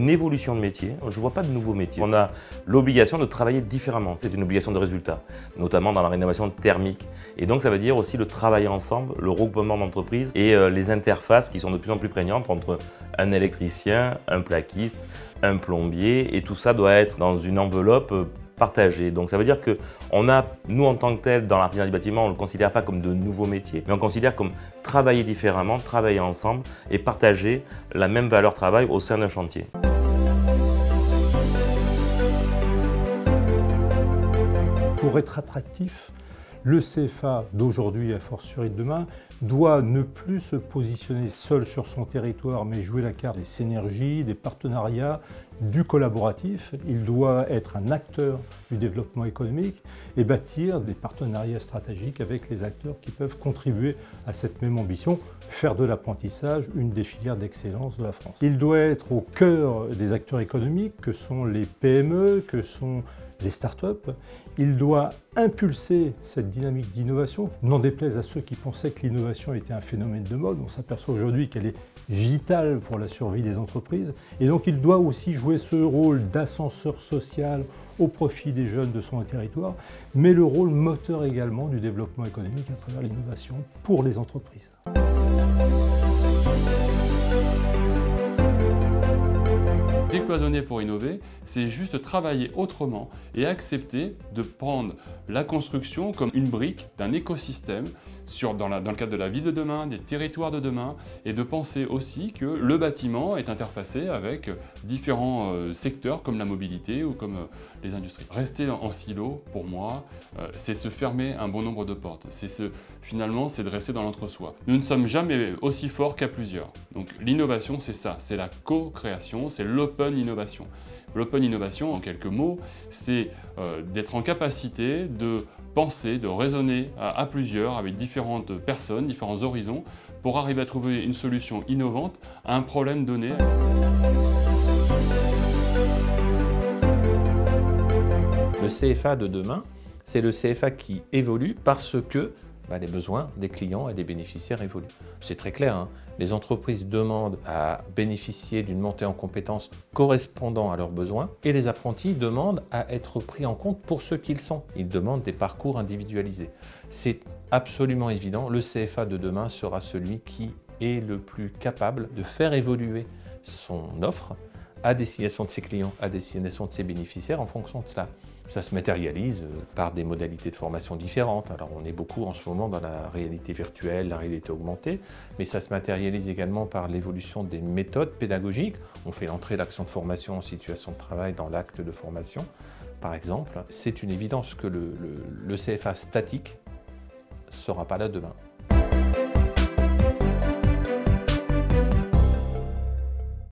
une évolution de métier. Je ne vois pas de nouveaux métiers. On a l'obligation de travailler différemment. C'est une obligation de résultat, notamment dans la rénovation thermique. Et donc ça veut dire aussi le travail ensemble, le regroupement d'entreprises et les interfaces qui sont de plus en plus prégnantes entre un électricien, un plaquiste, un plombier, et tout ça doit être dans une enveloppe partagée. Donc ça veut dire que nous en tant que tel, dans l'artisanat du bâtiment, on ne le considère pas comme de nouveaux métiers, mais on considère comme travailler différemment, travailler ensemble et partager la même valeur travail au sein d'un chantier. Pour être attractif, le CFA d'aujourd'hui et a fortiori de demain doit ne plus se positionner seul sur son territoire, mais jouer la carte des synergies, des partenariats, du collaboratif. Il doit être un acteur du développement économique et bâtir des partenariats stratégiques avec les acteurs qui peuvent contribuer à cette même ambition, faire de l'apprentissage une des filières d'excellence de la France. Il doit être au cœur des acteurs économiques que sont les PME, que sont les startups. Il doit impulser cette dynamique d'innovation, n'en déplaise à ceux qui pensaient que l'innovation était un phénomène de mode. On s'aperçoit aujourd'hui qu'elle est vitale pour la survie des entreprises. Et donc il doit aussi jouer ce rôle d'ascenseur social au profit des jeunes de son territoire, mais le rôle moteur également du développement économique à travers l'innovation pour les entreprises. Décloisonner pour innover, c'est juste travailler autrement et accepter de prendre la construction comme une brique d'un écosystème dans le cadre de la ville de demain, des territoires de demain, et de penser aussi que le bâtiment est interfacé avec différents secteurs comme la mobilité ou comme les industries. Rester en silo, pour moi, c'est se fermer un bon nombre de portes. Finalement, c'est de rester dans l'entre-soi. Nous ne sommes jamais aussi forts qu'à plusieurs. Donc l'innovation, c'est ça, c'est la co-création, c'est l'open innovation. L'open innovation, en quelques mots, c'est d'être en capacité de penser, de raisonner à plusieurs, avec différentes personnes, différents horizons, pour arriver à trouver une solution innovante à un problème donné. Le CFA de demain, c'est le CFA qui évolue parce que les besoins des clients et des bénéficiaires évoluent. C'est très clair, hein. Les entreprises demandent à bénéficier d'une montée en compétences correspondant à leurs besoins et les apprentis demandent à être pris en compte pour ce qu'ils sont. Ils demandent des parcours individualisés. C'est absolument évident, le CFA de demain sera celui qui est le plus capable de faire évoluer son offre à destination de ses clients, à destination de ses bénéficiaires en fonction de cela. Ça se matérialise par des modalités de formation différentes. Alors on est beaucoup en ce moment dans la réalité virtuelle, la réalité augmentée, mais ça se matérialise également par l'évolution des méthodes pédagogiques. On fait l'entrée d'action de formation en situation de travail dans l'acte de formation, par exemple. C'est une évidence que le CFA statique ne sera pas là demain.